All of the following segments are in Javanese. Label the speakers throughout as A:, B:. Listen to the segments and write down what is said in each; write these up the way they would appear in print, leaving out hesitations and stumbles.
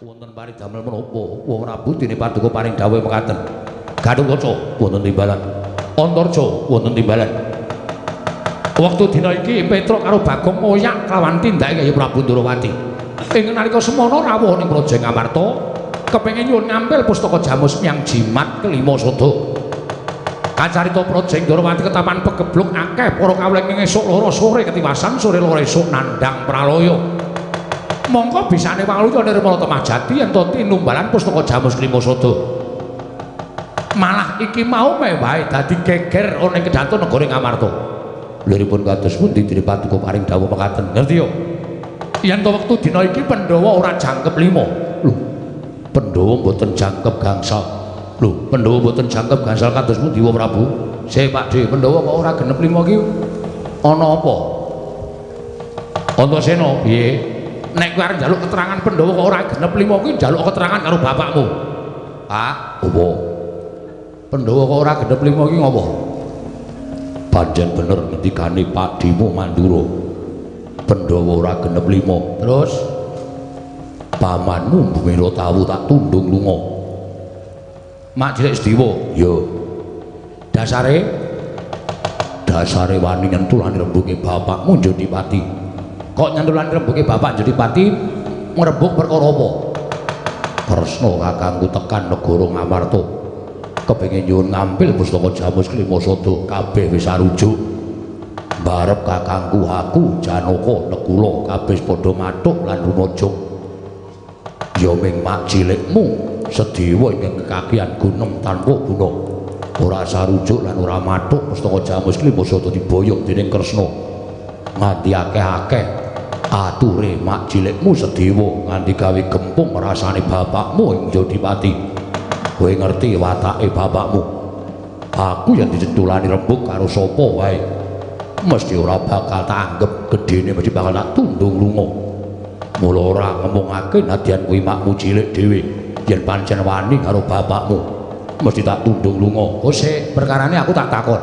A: Wonten paridamel menapa? Wong Prabu dene paduka paring dawuh mekaten. Gatotkaca wonten timbalan. Antarja wonten timbalan. Wektu dina iki Petruk karo Bagong moyak kelawan tindake Kyai Prabu Ndrawati. Ing nalika semana rawuh ning Praja Ngamarta kepengin nyuwun ngampil pustaka Jamus Myang Jimat kelima sada. Kacarita Praja Ndrawati ketaman pegebluk akeh para kawling esuk loro sore ketiwasan sore loro esuk nandhang pralaya. Mongko bisane waluya nirmala temajati yen to tinumbalan pustaka Jamus kelima sada. Malah iki mau mewahe dadi geger ana ing kedaton negara Ngamarta. Liripun kados pundi dene paduka paring dawuh mekaten. Ngerti yo? Yen to wektu dina iki Pandhawa ora jangkep 5. Lho, Pandhawa mboten jangkep gangsal. Lho, Pandhawa mboten jangkep gangsal kados pundi Wa Prabu? Sik Pakde, Pandhawa kok ora genep 5 iki ana apa? Antasena piye? Nek kowe arep njaluk keterangan Pandhawa kok ora genep 5 kuwi njaluk keterangan karo bapakmu. Pak, apa? Pandhawa kok ora genep 5 iki ngopo? Pancen bener ngendikane Pakdimu Mandura. Pandhawa ora genep 5. Terus pamanmu Bumila tawu tak tundung lunga. Mak Cilik Sediwa, ya. Dasare wani nyentulani rembuge bapakmu Jodipati. Kok nyentulani rembuge bapak Jodipati ngrebuk perkara apa? Kresna kakangku tekan negara Ngamarta. Kepengin nyuwun ngampil pustaka Jamus kelima sada kabeh wis arujuk. Barep kakangku aku Janaka Nekula kabeh padha mathuk lan rumajung. Ya ming mak cilikmu Sediwa ingkang kekakian gunem tanpa guna. Ora sarujuk lan ora mathuk pustaka Jamus kelima sada diboyong dening Kresna. Nganti akeh-akeh ature mak cilikmu Sediwa nganti gawe gempung rasane bapakmu ing Jodipati. Kowe ngerti watake bapakmu. Aku yang dicentulani rembug karo sapa wae mesti ora bakal tak anggap gedene, mesti bakal tak tundung lunga. Mula ora ngomongake nadyan kuwi makmu cilik dhewe yen pancen wani karo bapakmu mesti tak tundung lunga. Oh sik, perkarane aku tak takon.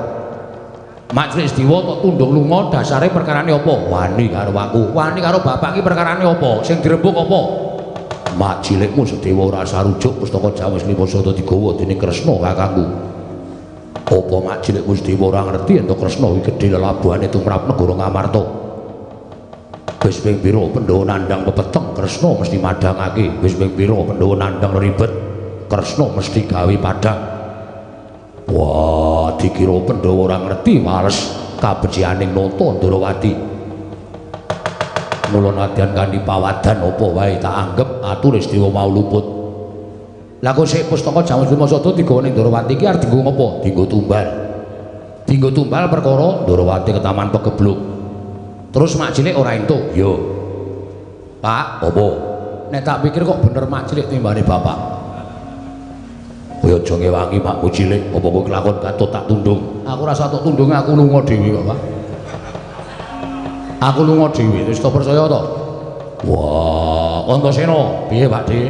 A: Mak Cilik Sediwa tok tundung lunga dasare perkarane apa? Wani karo aku. Wani karo bapak ki perkarane apa? Sing dirembug apa? Mak cilikmu Sediwa ora sarujuk pustaka Jamus kelima sada digawa dening Kresna kakangku. Apa mak cilikmu Sediwa ora ngerti yen to Kresna iki gedhe lelabuhane tumrap negara Ngamarta. Wis ping pira Pandhawa nandhang pepeteng Kresna mesti madhangake. Wis ping pira Pandhawa nandhang ribet Kresna mesti gawe padhang. Wah, dikira Pandhawa ora ngerti males kabecianing nata Ndrawati. Mula nadyan kanthi pawadan apa wae tak anggap atur Sediwa mau luput. Lah kok sik pustaka Jamus kelima sada digawa ning Ndrawati iki arep dienggo ngopo? Dienggo tumbal. Dienggo tumbal perkara Ndrawati ketaman pegebluk. Terus mak cilik ora entuk. Yo. Pak, apa? Nek tak pikir kok bener mak cilik timbane bapak. Kowe aja ngewangi makmu cilik, apa kowe kelakon katut tak tundung. Aku rasa tok tundunge aku lunga dhewe kok, Pak. Aku lunga dhewe, wis tak percaya to? Wah, Antasena, piye Pakde?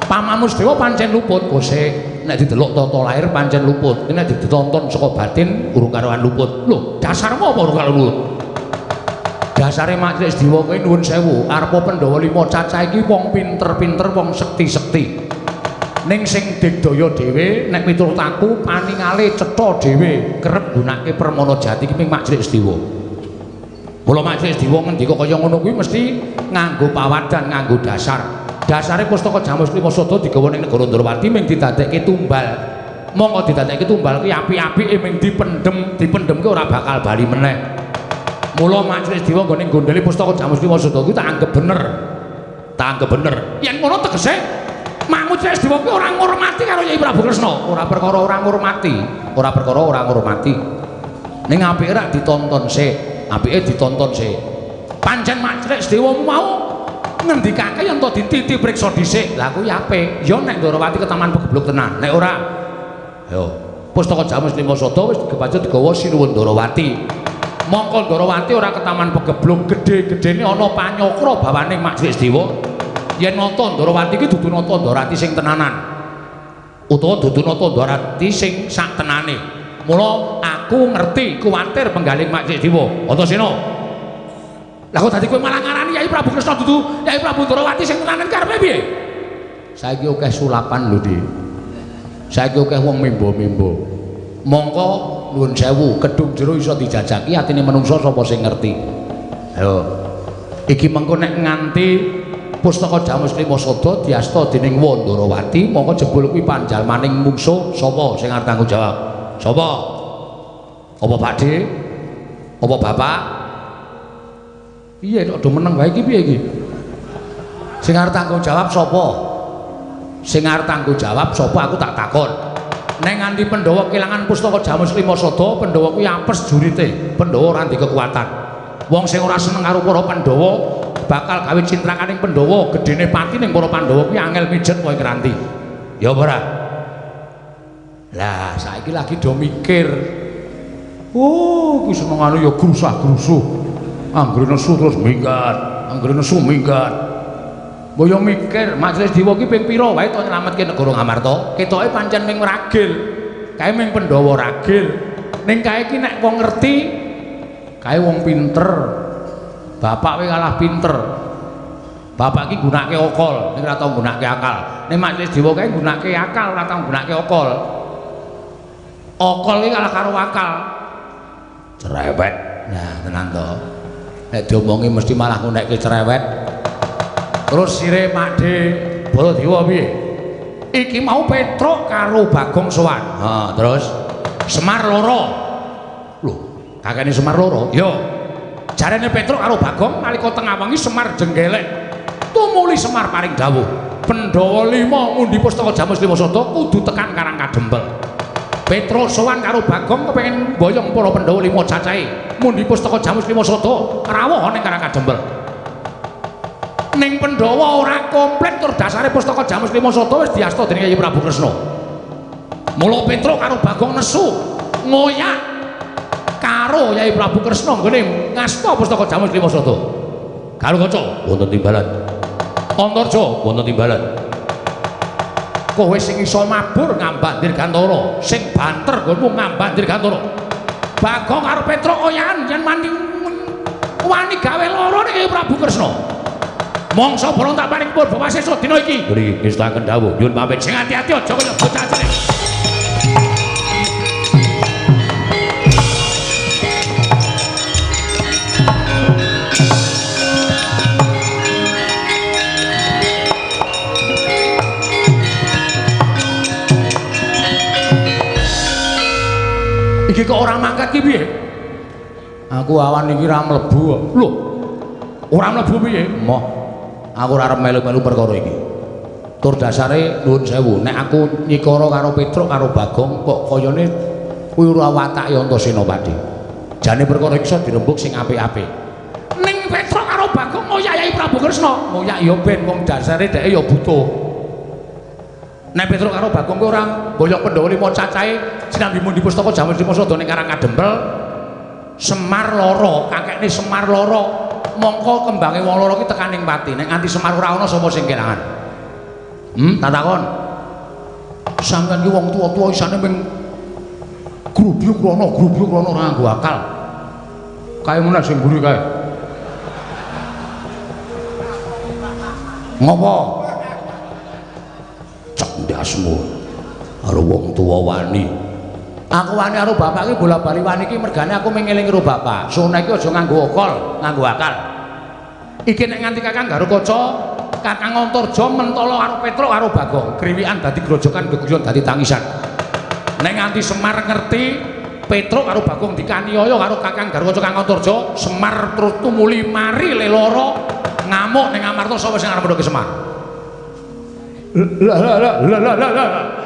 A: Pamanmu Sediwa pancen luput, kosek nek didelok tata lahir pancen luput. Nek ditonton saka batin urung karuan luput. Lho, dasarmu apa urung karo luput? Dasare Mak Cilik Sediwa kowe nuwun sewu, arepa Pandhawa 5 cacah iki wong pinter-pinter, wong sekti-sekti. Ning sing digdaya dhewe nek miturut aku paningale cetha dhewe kerep gunake permana jati iki ping Mak Cilik Sediwa. Mula Mak Cilik Sediwa ngendika kaya ngono kuwi mesti nganggo pawadan, nganggo dasar. Dasare pustaka Jamus kelima sada digawa ning negara Ndrawati ming didadekke tumbal. Monggo didadekke tumbal ki apik-apike ming dipendhemke ora bakal bali meneh. Mula Mak Cilik Sediwa nggone gondeli pustaka Jamus kelima sada kuwi tak anggap bener. Tak anggap bener. Yen ngono tegese Makmu Cilik Sediwa kuwi ora ngurmati karo Kyai Prabu Kresna. Ora perkara ora ngurmati, ora perkara ora ngurmati. Ning apike rak ditonton sik, apike ditonton sik. Pancen Mak Cilik Sediwa mau ngendikake yen to dititi priksa dhisik. Lah kuwi apik. Ya nek Ndrawati ketaman pegebluk tenan. Nek ora yo pustaka Jamus kelima sada wis digepacut digawa sinuwun Ndrawati. Mongko Ndrawati ora ketaman pegebluk gedhe-gedhene ana panyokra bawane Mak Cilik Sediwa. Yen nata Ndrawati iki dudu nata Ndrawati sing tenanan. Utawa dudu nata Ndrawati sing sak tenane. Mula aku ngerti kuwatir penggaling Mak Cilik Sediwa. Antasena. Lah kok dadi kowe malah ngarani Yai Prabu Kresna dudu Yai Prabu Ndrawati sing tenanan karepe piye? Saiki akeh sulapan lho, Dik. Saiki akeh wong mimba-mimba. Mongko nuwun sewu, kedung jero iso dijajaki atine menungsa sapa sing ngerti. Ayo. Iki mengko nek nganti Pustaka Jamus Lima Sada diasta dening Wandrawati, mongko jebul kuwi panjalmaning mungsuh sapa sing arep tanggung jawab? Sapa? Apa Pakde? Apa Bapak? Piye kok do meneng wae iki piye iki? Sing arep tanggung jawab sapa? Sing arep tanggung jawab sapa aku tak takon. Nek nganti Pandhawa kelangan Pustaka Jamus Lima Sada, Pandhawa kuwi apes jurite, Pandhawa ora ndek kekuatan. Wong sing ora seneng karo para Pandhawa bakal gawe cintrakaning Pandhawa, gedene pati ning para Pandhawa kuwi angel mijet kowe ngeranti. Ya apa ora? Lah saiki lagi do mikir. Oh, kuwi senengane ya grusah-grusuh. Anggere nesu terus minggat, anggere nesu minggat. Mbok yo mikir, majelis dewa ki ping pira wae to nyelametke negara Ngamarta? Ketoke pancen ming ragil. Kae ming Pandhawa ragil. Ning kae ki nek wong ngerti, kae wong pinter. Bapak kowe kalah pinter. Bapak ki gunake okol, ning ora tau gunake akal. Ning majelis dewa kae gunake akal, ora tau gunake okol. Okol ki kalah karo akal. Cerewet. Nah, tenan to. Nek diomongi mesti malah ngunekke cerewet. Terus sire Pakde Baladewa piye? Iki mau Petruk karo Bagong sowan. Ha, terus Semar loro. Lho, kakene Semar loro? Yo. Jarene Petruk karo Bagong nalika tengah wengi Semar jenggelek. Tumuli Semar paring dawuh, Pandhawa 5 ngundi Pustaka Jamus Lima Sada kudu tekan Karang Kadempel. Petruk sowan karo Bagong kepengin mboyong para Pandhawa 5 cacahe. Mundi Pustaka Jamus Lima Sada rawuh ning Karang Kadempel. Ning Pandhawa ora komplit tur dasare Pustaka Jamus Lima Sada wis diasta dening Yai Prabu Kresna. Mula Petruk karo Bagong nesu ngoyak karo Yai Prabu Kresna nggone ngasta Pustaka Jamus Lima Sada. Galukaca wonten timbalan. Antarja wonten timbalan. Kowe sing iso mabur ngambak Dirgantara, sing banter nggonmu ngambak Dirgantara. Bagong karo Petruk oyahan yen wani gawe lara ning Prabu Kresna. Mongso bolong tak paring pun Bapak Sesuk dina iki. Mriki ngestaken dawuh, nyuwun pamit sing ati-ati aja kaya bocah cilik. Iki kok ora mangkat ki piye? Aku awan iki ra mlebu kok. Lho. Ora mlebu piye? Moh. Aku ora arep melu-melu perkara iki. Tur dasare nuwun sewu, nek aku nyikara karo Petruk karo Bagong kok kayane kuwi ora watake Antasena Pakde. Jane perkara iki iso dirembuk sing apik-apik. Ning Petruk karo Bagong ngoyak Yai Prabu Kresna, ngoyak ya ben wong dasare dheke ya butuh. Nek Petruk karo Bagong kuwi ora mboyong Pandhawa 5 cacahe sinambi mundi Pustaka Jamus Lima Sada ning Karang Kadempel. Semar lara, kakekne Semar lara. Mongko kembange wong lara ki tekaning pati. Nek nganti Semar ora ana sapa sing kelangan? Tak takon. Sampeyan ki wong tuwa-tuwa isane ming grubyuk rono ora nganggo akal. Kae meneh sing mburi kae. Ngopo? Cendasmu karo wong tuwa wani. Aku wani karo bapak ki bola-bali wani ki mergane aku mengeling karo bapak. Sune iki aja nganggo okol, nganggo akal. Iki nek nganti Kakang Garukaca, Kakang Antarja mentala karo Petruk karo Bagong, kriwikan dadi grojokan geguyon dadi tangisan. Nek nganti Semar ngerti, Petruk karo Bagong dikaniaya karo Kakang Garukaca Kakang Antarja, Semar terus tumuli mari leloro ngamuk ning Amarta sapa sing arep ndoke Semar. Lah.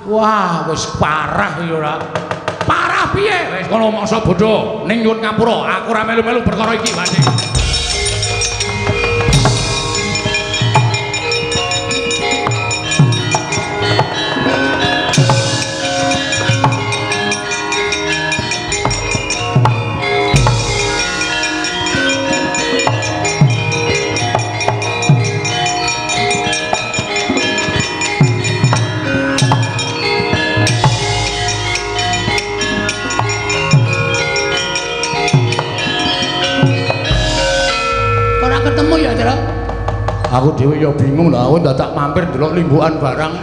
A: Wah, wis parah iki ora. Parah piye? Wis kono mangsa bodho, ning nyuwun ngapura, aku ora melu-melu perkara iki, Pakde. Aku dhewe ya bingung lha, aku dadak mampir delok limbukan barang.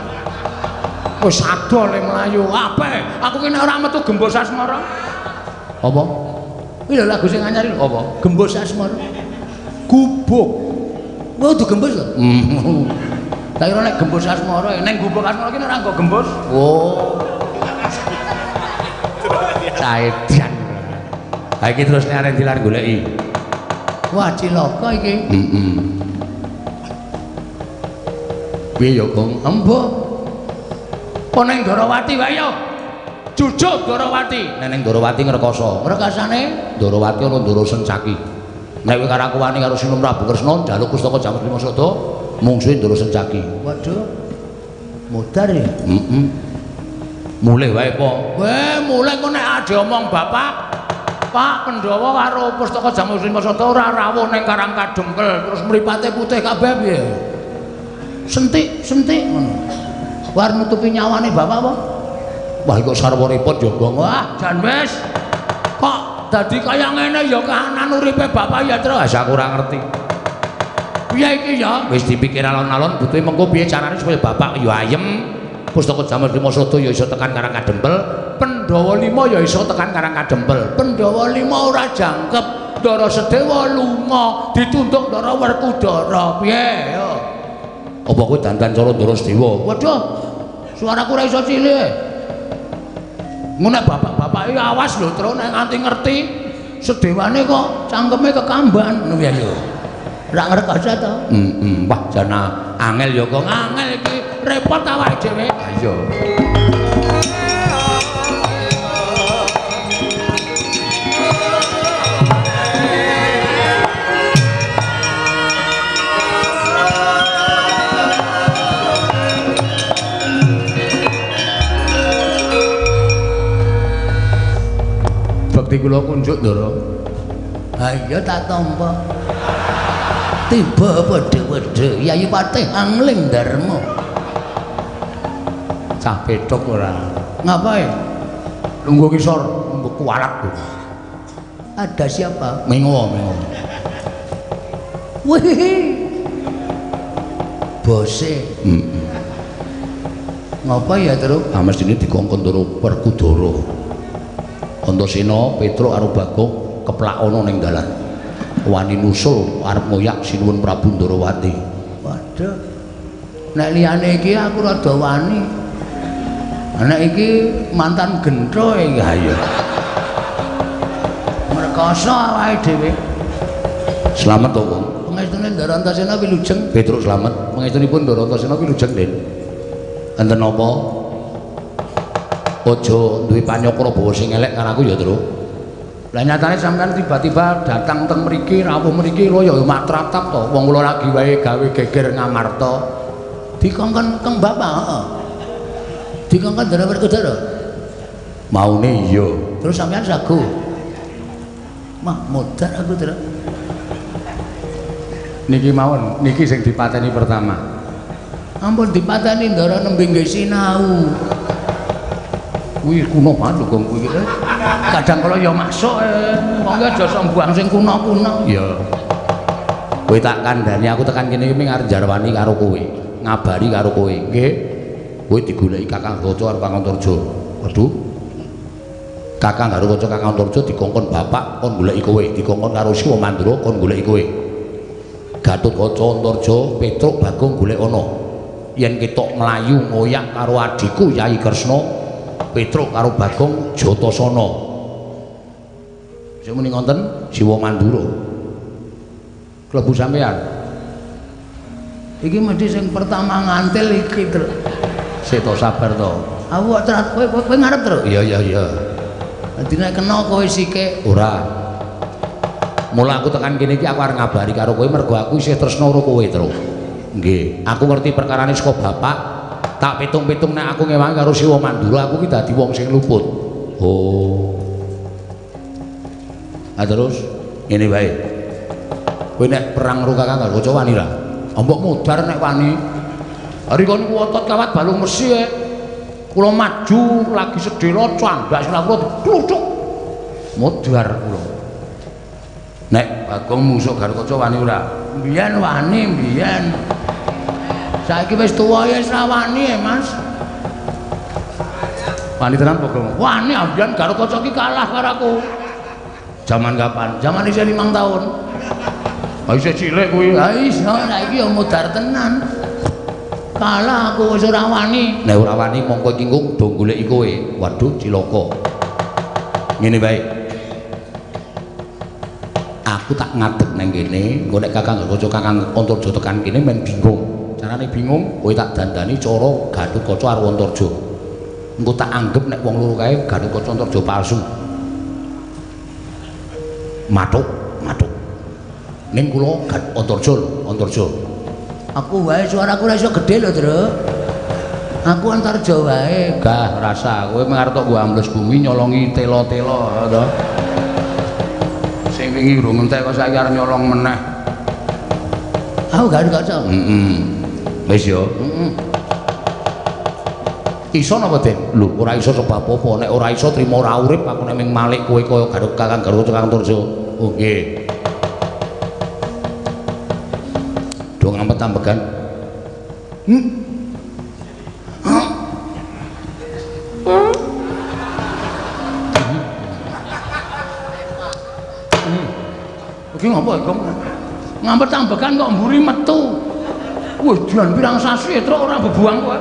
A: Wis ado le mlayu. Apik, aku kene ora metu Gembos Asmara. Apa? Iki lho lagu sing anyar iki apa? Gembos Asmara. Gubuk. Wah, du gembos lho. Tak kira nek Gembos Asmara, ning Gubuk Asmara ki ora nggo gembos. Oh. Caedan. Ha iki terus nek arep dilar goleki. Wah, cilaka iki. Heeh. Piye ya, Gong? Embo. Apa ning Darawati wae ya? Jujuk Darawati. Nek ning Darawati ngrekoso. Ngrekasane Darawati ana Ndara Sencaki. Nek kowe karo aku wani karo Sinum Prabu Kresna njaluk Pustaka Jamus Lima Sada, mungsuhe Ndara Sencaki. Waduh. Mudar ya? Heeh. Mulih wae apa? Weh, mulih kok nek ade omong bapak. Pak Pandhawa karo Pustaka Jamus Lima Sada ora rawuh ning Karang Kadempel, terus mripate putih kabeh piye? Sentik ngono. War nutupi nyawane bapak apa? Wah kok sarwa repot ya, Bang. Wah, jan wis. Kok dadi kaya ngene ya kahanan uripe bapak ya, Tru? Ah, aku ora ngerti. Piye iki ya? Wis dipikir alon-alon butuhe mengko piye carane supaya bapak ya ayem. Pustaka Jamus Lima Sada ya iso tekan Karang Kadempel, Pandhawa 5 ya iso tekan Karang Kadempel. Pandhawa 5 ora jangkep, Ndara Sedewa lunga, dituntuk Ndara Werkudara. Piye ya? Apa kowe dandan cara Ndara Sedewa? Waduh, suaraku ora iso cilik. Ngono bapak-bapak iki awas lho, Tru, nek nganti ngerti Sedewane kok cangkeme kekamban ngono ya lho. Ora ngrekoso to? Wah, jana angel ya kok angel iki repot awake dhewe. Ha iya. Bekti kula kunjuk, Ndara. Ha iya tak tampa. Tiba wedhe-wedhe Yayi Patih Angling Darma. Cah pedhok ora. Ngapain? Lungguh kisor, lungguh kualat. Ada siapa? Mengo. Wih. Bose. Ngapa ya, Tru? Ah mestine dikongkon karo Werkudara. Antasena, Petruk karo Bagong keplak ana ning dalan. Wani nusul arep ngoyak sinuwun Prabu Ndarawati. Waduh. Nek liyane iki aku rada wani. Nek iki mantan gentho iki ha ya. Merkoso awake dhewe. Slamet to, Kang. Pangestune Ndara Antasena wilujeng. Petruk slamet. Pangestunipun Ndara Antasena wilujeng, Den. Enten apa? Aja duwe panyokra bawa sing elek karo aku ya, Tru. Lah nyatane sampean tiba-tiba datang teng mriki, rawuh mriki lho ya matratap to. Wong kula lagi wae gawe geger ngamarta. Dikongkon keng bapak, heeh. Dikongkon Ndara Werkudara. Maune iya. Terus sampean sagu. Mah modar aku, Tru. Niki mawon, niki sing dipateni pertama. Ampun dipateni Ndara nembe nggih sinau. Kuwi kuno banget lho Gong kuwi. Kadang kala ya masuk wong aja sembuang sing kuno-kuno. Ya. Kowe tak kandhani aku tekan kene iki arep jarwani karo kowe, ngabari karo kowe. Nggih. Kowe digoleki Kakang Gaca karo Kakang Antarja. Waduh. Kakang karo Gaca Kakang Antarja dikongkon bapak kon goleki kowe, dikongkon karo Siwa Mandura kon goleki kowe. Gatotkaca Antarja, Petruk Bagong golek ana. Yen ketok mlayu ngoyak karo adhiku Yayi Kresna, Petruk karo Bagong Jatasana. Sing muni ngoten Siwa Mandura. Klebu sampean. Iki mesti sing pertama ngantil iki, Tru. Sik to sabar to. Aku kok kowe ngarep, Tru? Iya. Dadi nek kena kowe sike ora. Mula aku tekan kene iki aku arep ngabari karo kowe mergo aku isih tresna karo kowe, Tru. Nggih, aku ngerti perkarane saka bapak. Tak pitung-pitung nek aku ngewangi karo Siwa Mandura aku ki dadi wong sing luput. Oh. Ah terus ngene wae. Kowe nek perang karo Kakang Gaca wani ra? Mbok mudar nek wani. Hari kon ku otot kawat balung mesi e. Kula maju lagi sedhela candak sira kula kluthuk. Mudar kula. Nek Bagong musuh Garukaca wani ora? Biyen wani biyen. Saiki wis tuwa ya wis ra wani Mas. Wani tenan apa kok? Wani ambian karo kaca iki kalah karo aku. Zaman kapan? Zaman isih 5 tahun. Ha isih cilik kuwi. Ha iso saiki ya modar tenan. Kalah aku wis ora wani. Nek ora wani mongko iki engko do goleki kowe. Waduh cilaka. Ngene bae. Aku tak ngadeg nang kene, engko nek Kakang Kaca Kakang Antarja tekan kene men bingung. Carane bingung, kowe tak dandani cara Gatotkaca karo Antarja. Engko tak anggap nek wong loro kae Gatotkaca Antarja palsu. Matuk. Ning kula Antarja. Aku wae suaraku ora iso gedhe lho, Tru. Aku Antarja wae. Gah rasa kowe mengarep tok gua ambles bumi nyolongi telo-telo to. Sing wingi urung entek kok saiki arep nyolong meneh. Aku gak kaca. Wis yo. Iso napa, Den? Lho, ora iso sebab apa? Nek ora iso trimo ora urip aku nek ming malik kowe kaya Kakang Gatotkaca Kakang Antarja. Oh, nggih. Do ngampet tambegan. Iki ngapa iki? Ngampet tambekan kok mburi metu. Wih, dian pirang sasi truk ora bebuang kowe.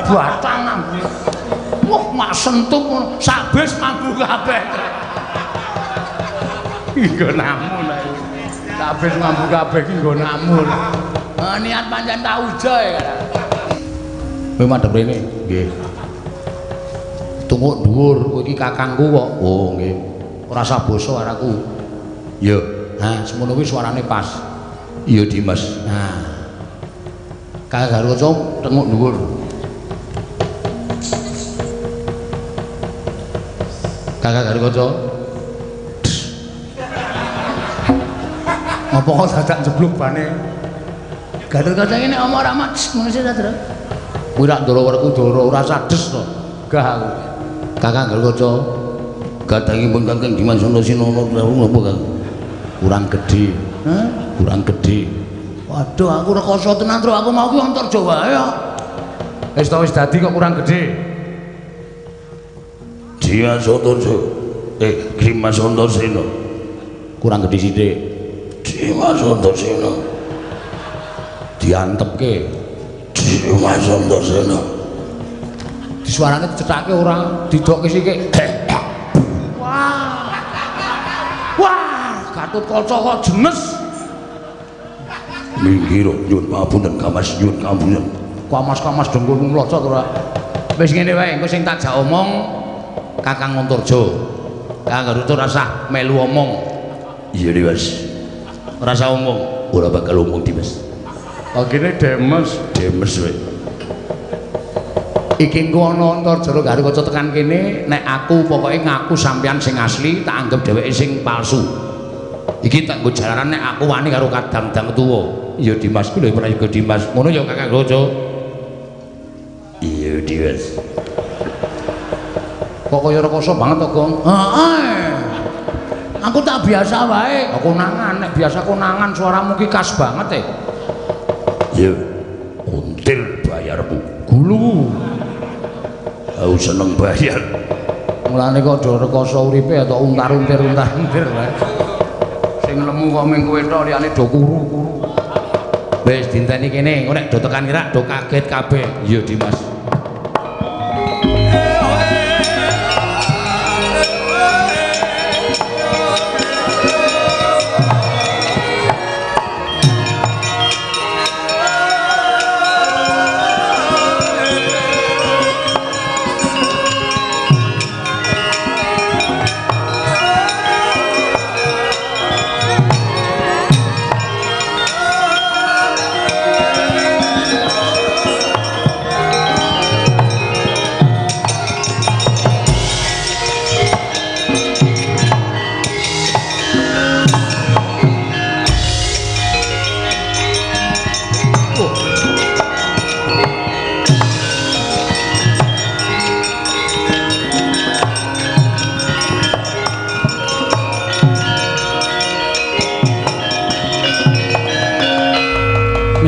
A: Batang ambu. Wah, mak sentup ngono. Sabes mambu kabeh. Nggo namun ae. Sabes mambu kabeh iki nggo namun. Niat pancen tak uja ya. Kowe madhep rene. Nggih. Tunggu dhuwur, kowe iki kakangku kok. Oh, nggih. Ora saboso araku. Yo, ha semono kuwi suarane pas. Iya Dimas. Nah. Kakang Gatotkaca tenguk dhuwur. Kakang Gatotkaca. Ngopo kok dadak jeblok bane? Gatotkaca iki nek omong ora mak ngono sih ta, Tru. Kuwi rak ndoro werku ndoro ora sades to. Gah aku. Kakang Gatotkaca. Gadangipun Kakang Dimas Antaséna napa Kang? Kurang gedhe. Hah? Kurang gedhe. Waduh, aku rekoso tenan, Tru. Aku mau ki Antarja wae kok. Wis dadi kok kurang gedhe. Dimas Antarja. Dimas Antaséna. Kurang gedhe sithik. Dimas Antaséna. Diantepke. Dimas Antaséna. Disuarane dicethake ora didokke sithik. Wah, Gatotkaca kok jenes. Minggir nyuwun pamunten Kamas, nyuwun pamunten. Kamas dengkul mloco to ora. Wis ngene wae, engko sing tak jak omong Kakang Antarja. Kakang Gatotkaca rasah melu omong. Iya Dimas. Ora usah omong, ora bakal omong Dimas. Agene Demes wae. Iki engko ana Antarja karo Gatotkaca tekan kene, nek aku pokoke ngaku sampean sing asli, tak anggap dheweke sing palsu. Iki tak nggo jalaran nek aku wani karo kadang-dang tuwa. Iya Dimas ku lho Prayoga Dimas. Ngono ya Kakang Gatotkaca. Iya Dimas. Kok kaya rekoso banget to, Gong? Heeh. Aku tak biasa wae. Konangan nek biasa konangan suaramu ki khas banget Iya. Until bayarmu. Gulu. Aku seneng bayar. Mulane kok do rekoso uripe atau untar-untir wae. Sing lemu kok mung kowe tok liyane do kuru-kuru. Wis dinteni kene, engko nek do tekan kirak do kaget kabeh. Iya Dimas.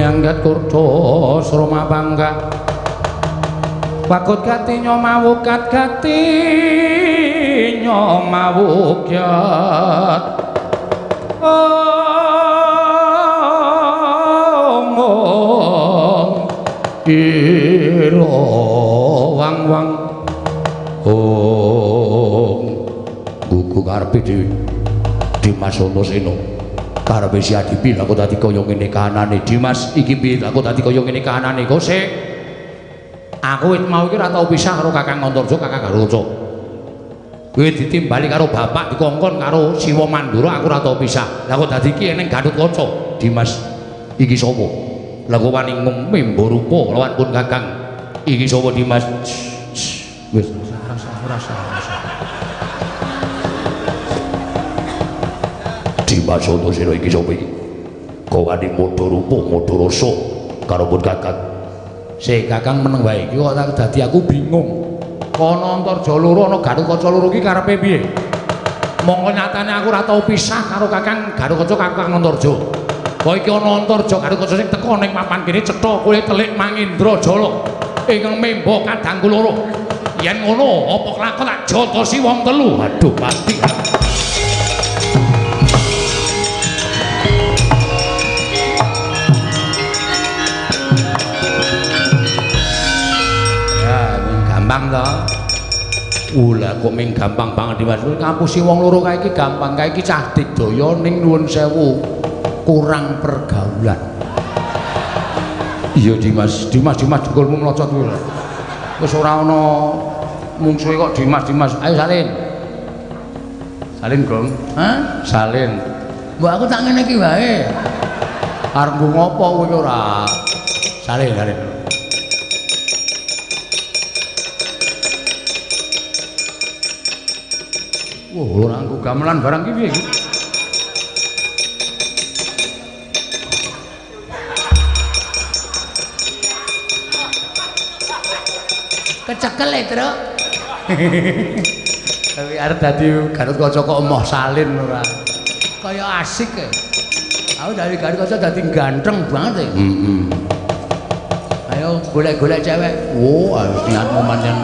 A: mianggat kurdo sroma bangga wakut gati nyomawukat gati nyomawukyat omong iro wang-wang gugu karepe dhewe Dimas Antasena karepe si Adipi lha kok dadi kaya ngene kahanane Dimas iki piye lha kok dadi kaya ngene kahanane kok sik aku wit mau iki ora tau pisah karo Kakang Antarja Kakang Garuca kowe ditimbali karo bapak dikongkon karo Siwa Mandura aku ora tau pisah lha kok dadi iki ning Gatotkaca Dimas iki sapa lha kok wani membo rupa lawan pun Kakang iki sapa Dimas wis rasa Dimas Antasena iki sapa iki kok wani modho rupa modho rasa karo pun Kakang sik Kakang meneng wae iki kok dadi aku bingung ana Antarja loro ana Gatotkaca loro iki karepe piye monggo nyatane aku ora tau pisah karo Kakang Gatotkaca Kakang Antarja kok iki ana Antarja Gatotkaca sing teko ning papan kene cetha kulit telik Mangindrajala ingkang memba kadangku loro yen ngono apa kelakon tak jotosi wong telu aduh pasti gampang to. Ulah kok ming gampang banget Dimas. Ngapusi wong loro kae iki gampang kae iki cah digdaya ning nuwun sewu kurang pergaulan. Iya Dimas dengkulmu mlocot kuwi. Wis ora ana mungsuhe kok Dimas. Ayo salin. Salin, Gong. Hah? Salin. Mbok aku tak ngene iki wae. Arep ngopo kowe ora? Salin. Wah, ora anggo gamelan barang ki piye iki? Kecekel e, Truk. Tapi arep dadi Gatotkaca kok emoh salin ora. Kaya asik e. Aku dari Gatotkaca dadi ganteng banget e. Ayo golek-golek cewek. Oh, harus niatmu pancen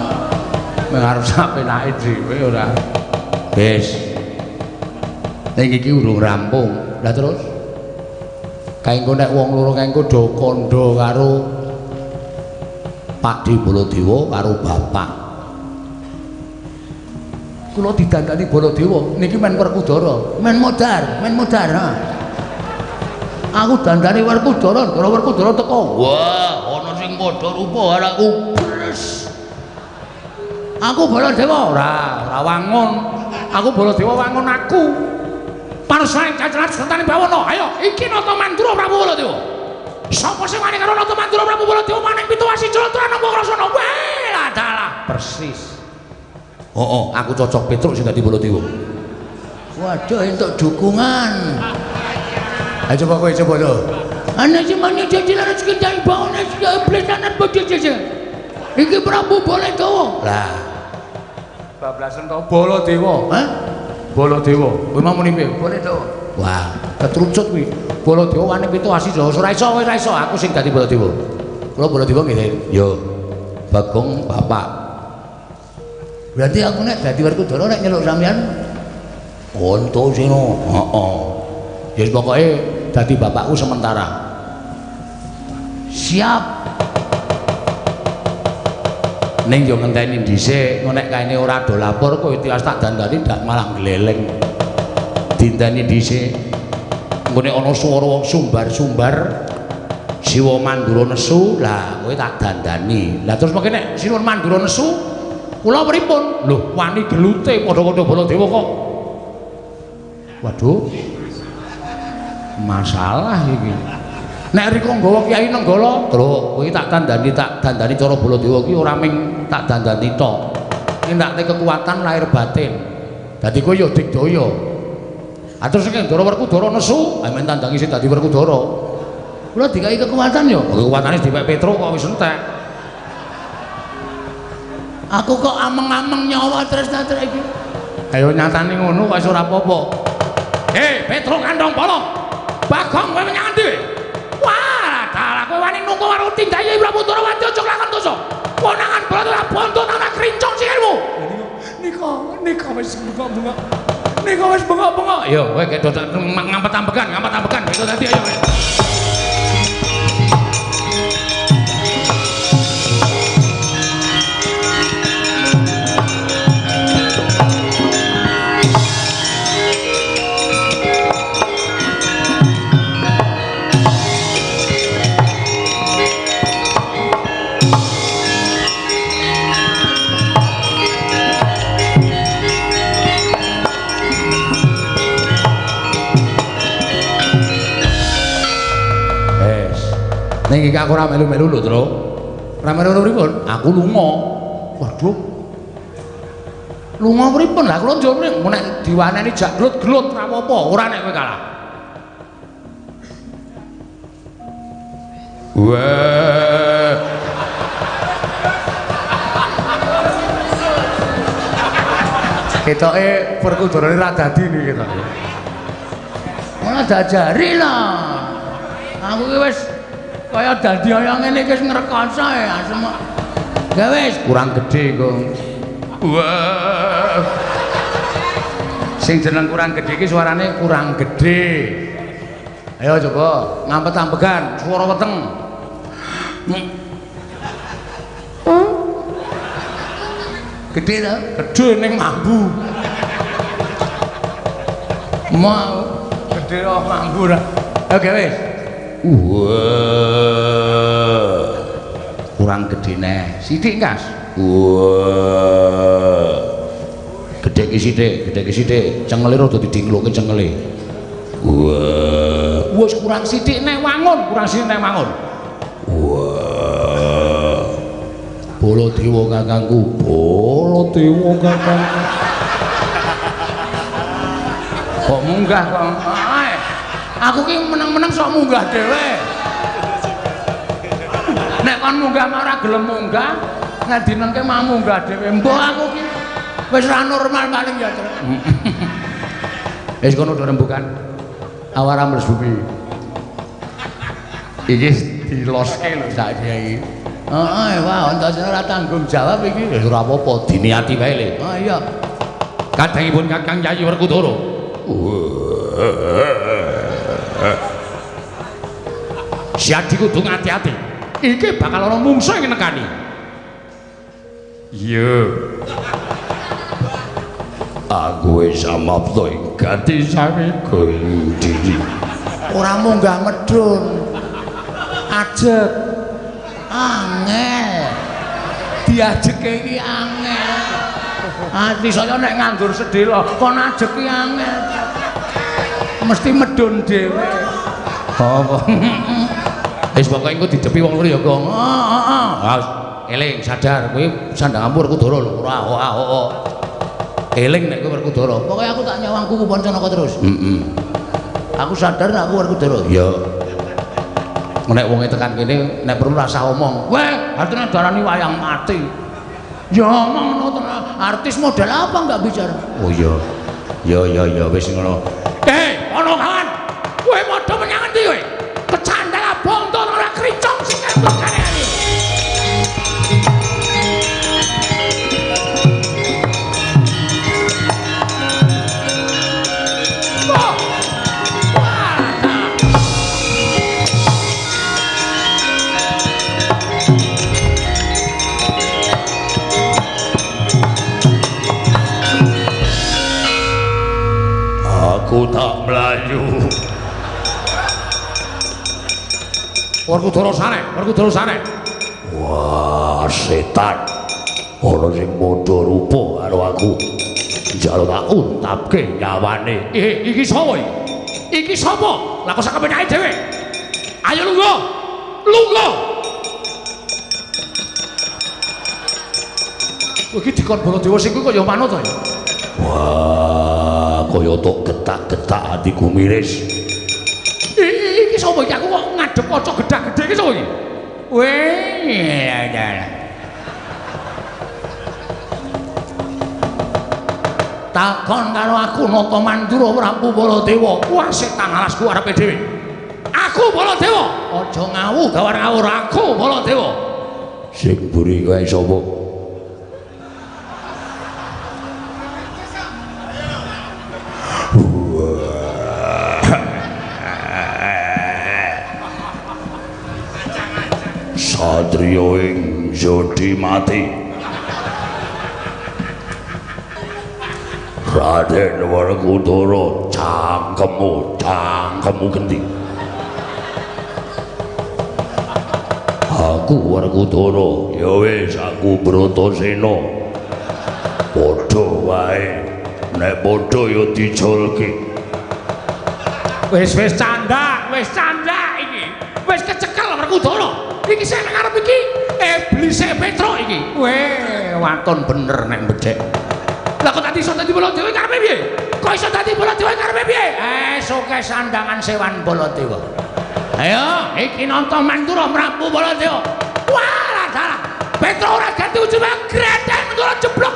A: arep sapenake dhewe ora. Wis. Ning iki urung rampung. Lah terus kaengko nek wong loro kaengko do kandha karo Pakde Baladewa karo bapak. Kula didandani Baladewa niki men Werkudara, men modar ha. Aku dandani Werkudara, Werkudara teko. Wah, ana sing padha rupa karo bres. Aku Baladewa ora wangun. Aku Baladewa wangun aku. Parsaing cacaran sentane bawana. Ayo, iki Nata Mandura Prabu Baladewa. Sapa sing wani karo Nata Mandura Prabu Baladewa maning Pituwasi Jalatrana Mangkrasana. Weh, adalah persis. Oh, aku cocok Petruk sing dadi Baladewa. Waduh, entuk dukungan. Ayo coba kowe coba lho. Ana semane jajalan rezeki ndang bawana iblis anak bodho jajan. Iki Prabu Baladewa. Lah bablasan to Baladewa. Hah? Baladewa. Kowe mau muni piye? Baladewa. Wah, ketrucut kuwi. Baladewa wani Pituwasi ora iso, aku sing dadi Baladewa. Kula Baladewa nggih. Yo. Bagong bapak. Berarti aku nek dadi Werkudara nek nyeluk sampean Antasena. Heeh. Ya pokoke dadi bapakku sementara. Siap. Ning yo ngenteni dhisik, nek kaene ora do lapor kowe tiwas tak dandani dak malah gleleng. Dinteni dhisik. Engko nek ana swara wong sumbar-sumbar Siwa Mandura nesu, lah kowe tak dandani. Lah terus mengke nek Siwa Mandura nesu, kula pripun? Lho, wani gelute padha-padha Baladewa kok. Waduh. Masalah iki. Nek riko nggawa Kyai Nenggala, Truk, kowe tak dandani cara Baladewa iki ora ming tak dandani tok. Nindakne kekuatan lahir batin. Dadi kowe ya digdaya. Ah terus nek Ndara Werkudara nesu, amen tandangi sing dadi Werkudara. Kula dikai kekuatan ya. Kekuatane dipek Petruk kok wis entek. Aku kok ameng-ameng nyawa tresna-tresna iki. Ayo nyatane ngono kok wis ora apa-apa. Petruk kandhong bolong. Bagong kowe menyang ndi? Wah, dalah bengok-bengok. Nika wis bengok-bengok. Yo kowe kedot ngampet-ambekan itu tadi ayo. Ning iki aku ora melu-melu lho, Tru. Ora melu pripun? Aku lunga. Waduh. Lunga pripun? Lah kula njur nek diwaneni jak glut-glut ora apa-apa, ora nek kowe kalah. Wah. Ketoke perkudurane ra dadi niki ketoke. Ora dajari lah. Aku ki wis kaya dadi kaya ngene iki wis ngrekoso ya semua. Ya wis kurang gedhe kok. Wah. Sing jeneng kurang gedhe iki suarane kurang gedhe. Ayo coba ngampet-ambekan swara weteng. Gedhe ta? Gedhe ning mambu. Mau gedhe kok mambu ra. Oke wis. Wah. Kurang gedhe neh. Sithik, Kas. Wah. Gedhe ki sithik. Cengele rada didingloke cengele. Wah. Wis kurang sithik neh wangun. Wah. Baladewa kakangku. Kok munggah kok. Aku ki meneng-meneng sok munggah dhewe. Nek kon munggah ora gelem munggah, ngadinengke mau munggah dhewe. Mbok aku ki wis ora normal paling ya, Tru. Wis kono do rembukan. Awara mlebu ki. Iki diloske lho saiki iki. Heeh, wah, entasane ora tanggung jawab iki. Wis ora apa-apa, diniati wae le. Oh iya. Kadangipun Kakang Yayi Werkudara. Siadi kudu ngati-ati. Iki bakal ana mungsuh sing nekani. Iya. Aku wis samapta ing gati sawiku diri. Ora munggah medhun. Ajeg. Angel. Diajeke iki angel. Ati saya nek nganggur sedhela kon ajeg iki angel. Mesti medhun dhewe. Apa? Wis pokoke engko didepi wong loro ya, Gong. Heeh. Eling sadar kowe sandang ampur Werkudara lho, ora ahok-ahok. Eling nek kowe Werkudara. Pokoke aku tak nyawangku ku Pancanaka terus. Aku sadar nek aku Werkudara. Ya. Nek wonge tekan kene nek perlu rasa omong. Weh, artine darani wayang mati. Ya omong ngono tenan. Artis model apa enggak bicara? Oh iya. Ya wis ngono. Ono kawan. Kowe padha menyang endi kowe? Kecandala bontot ora kricong sing ngambek kareane. Aku tak melayu. Werkudara sanek. Wah, setan. Ana sing padha rupa karo aku. Njaluk tak untapke nyawane. Iki sapa iki? Iki sapa? Lah kok sak kepenake dhewe. Ayo lungguh. Iki dikon Baladewa sing kuwi kaya manut to ya. Wah, kaya tok getak-getak atiku miris. Iki sapa iki? Aku kok ngadep kaca gedhe-gedhe iki sapa iki? Weh, takon karo aku Nata Mandura Prabu Baladewa. Wah, setan alasku arepe dhewe. Aku Baladewa. Aja ngawur-ngawur aku Baladewa. Sing mburi kae sapa? Satriya ing Jodi mati. Raden Werkudara, cangkemmu gendi. Aku Werkudara, ya wis aku Bratasena. Padha wae, nek padha ya dijolke.
B: Wis candak iki. Wis kecekel Werkudara. Iki sing ngarep iki iblise Petruk iki. Weh, waton bener nek becik. Lah kok tadi iso dadi Baladewa karepe piye? Kok iso dadi Baladewa karepe piye? Soke sandangan sewan Baladewa. Ayo, iki nonton Mandura Prabu Baladewa. Wah, dalah. Petruk ora ganti ujung gredeng Mandura jeblok